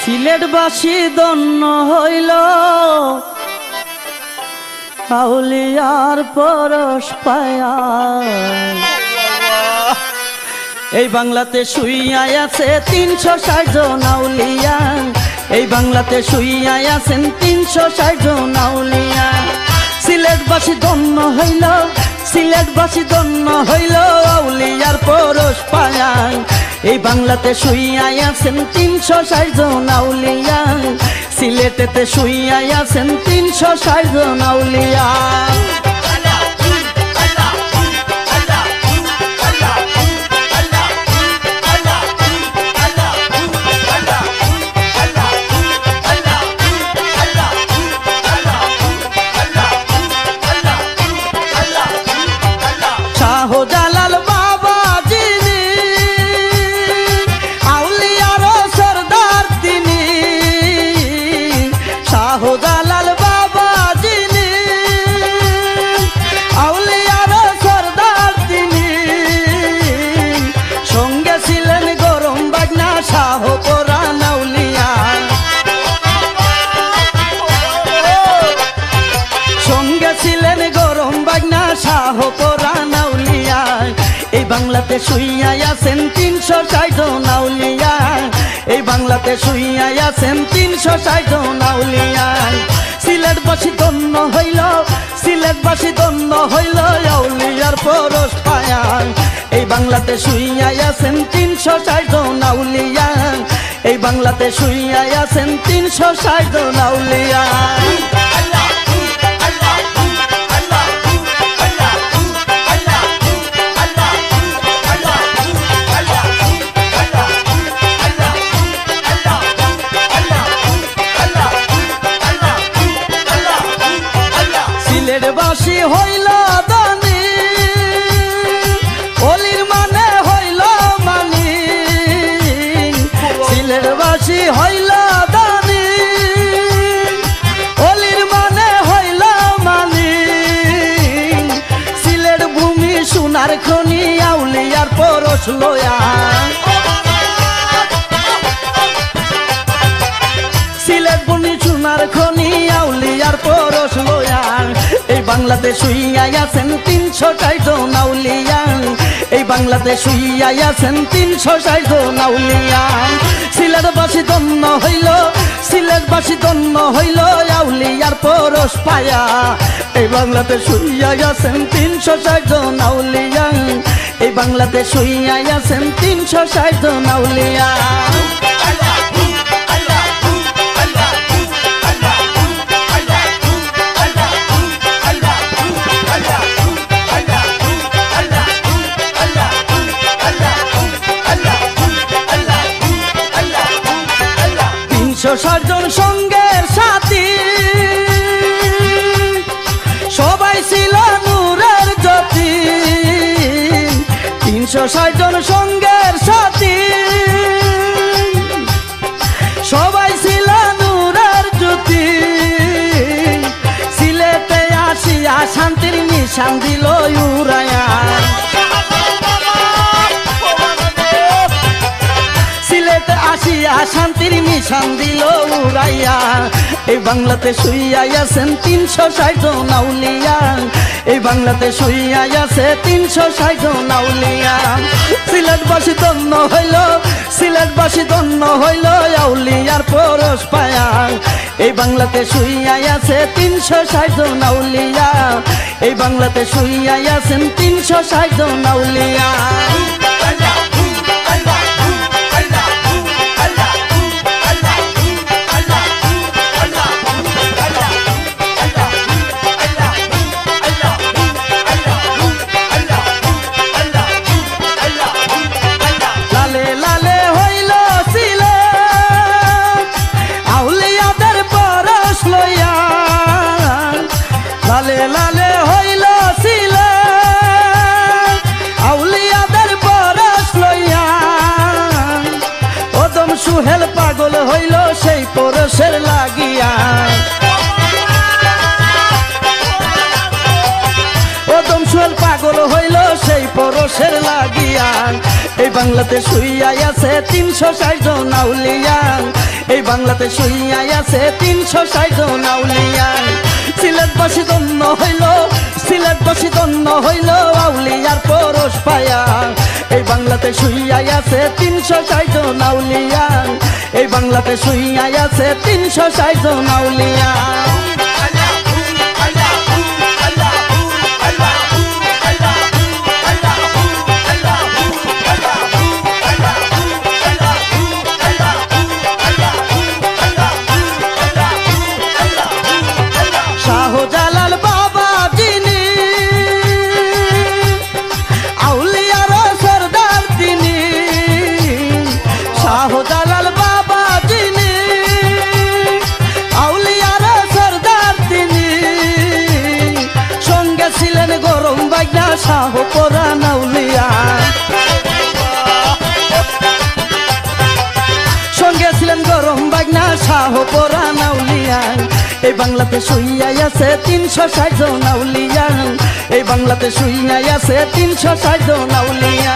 সিলেটবাসী ধন্য হইল আউলিয়ার পরশ পায়া। এই বাংলাতে শুইয়া আছে ৩৬০ জন আউলিয়া, এই বাংলাতে শুইয়া আছেন ৩৬০ জন আউলিয়া। সিলেটবাসী ধন্য হইল, সিলেটবাসী ধন্য হইল আউলিয়ার পরশ পায়া। এই বাংলাতে শুইয়া আছেন ৩৬০ জন আউলিয়া, সিলেটেতে শুইয়া আছেন ৩৬০ জন আউলিয়া। শাহজালাল বাবা যিনি আউলিয়ার সরদার তিনি, শাহজালাল বাবা যিনি আউলিয়ার সরদার তিনি, সঙ্গে ছিলেন গরম বাজনা শাহ পরাণ আউলিয়া, সঙ্গে ছিলেন গরম বাজনা শাহ পরাণ আউলিয়া। এই বাংলাতে শুইয়া আছেন ৩৬০ জন আউলিয়া, এই বাংলাতে শুইয়া আছেন ৩৬০ জন আউলিয়া। সিলেটবাসী ধন্য হইল, সিলেটবাসী ধন্য হইল আউলিয়ার পরশ পায়া। এই বাংলাতে শুইয়া আছেন ৩৬০ জন আউলিয়া, এই বাংলাতে শুইয়া আছেন ৩৬০ জন আউলিয়া। সিলেটবাসী হইল দানি, অলির মানে হইল মানি, সিলেটবাসী হইল দানি, অলির মানে হইল মানি। সিলেট ভূমি সোনার খনি আউলিয়ার পরশ লয়া, সিলেট ভূমি সোনার খনি আউলিয়ার পরশ লয়া। এই বাংলাতে শুইয়া আছেন ৩৬০ জন আউলিয়া, এই বাংলাতে শুইয়া আছেন ৩৬০ জন আউলিয়া। সিলেটবাসী ধন্য হইল, সিলেটবাসী ধন্য হইল আউলিয়ার পরশ পায়া। এই বাংলাতে শুইয়া আছেন ৩৬০ জন আউলিয়া, এই বাংলাতে শুইয়া আছেন ৩৬০ জন আউলিয়া। জন সঙ্গের সাথী সবাই ছিল নূরের জ্যোতি, ৩৬০ জন সঙ্গের সাথী সবাই ছিল নূরের জ্যোতি। সিলেটে আসিয়া শান্তির নিশান দিল উড়াইয়া, সিলেটে আসিয়া শান্তির নিশান দিল উড়াইয়া। এই বাংলাতে শুইয়া আছেন ৩৬০ জন আউলিয়া, এই বাংলাতে শুইয়া আছে ৩৬০ জন আউলিয়া। সিলেটবাসী ধন্য হইল, সিলেটবাসী ধন্য হইল আউলিয়ার পরশ পায়া। এই বাংলাতে শুইয়া আছে ৩৬০ জন আউলিয়া, এই বাংলাতে শুইয়া আছেন ৩৬০ জন আউলিয়া। লালে লালে হইল সিলেট আউলিয়াদের পরশ লইয়া, ওদম সুহেল পাগল হইল সেই পরশের লাগিয়া, ওদম সুহেল পাগল হইল সেই পরশ পরশের লাগিয়া এই বাংলাতে শুইয়াই আছে 360 জন আউলিয়া এই বাংলাতে শুইয়াই আছে 360 জন আউলিয়া সিলেটবাসী ধন্য হইল সিলেটবাসী ধন্য হইল আউলিয়ার পরশ পায়া এই বাংলাতে শুইয়াই আছে 360 জন আউলিয়া এই বাংলাতে শুইয়াই আছে 360 জন আউলিয়া শাহজালাল বাবা যিনি আউলিয়ার সরদার তিনি শাহজালাল বাবা যিনি আউলিয়ার সরদার তিনি সঙ্গে ছিলেন গরম বাগনা শাহ পরান আউলিয়া সঙ্গে ছিলেন গরম বাগনা শাহ পরান আউলিয়া এই বাংলাতে শুইয়াই আছে 360 জন আউলিয়া এই বাংলাতে শুইয়াই আছে 360 জন আউলিয়া।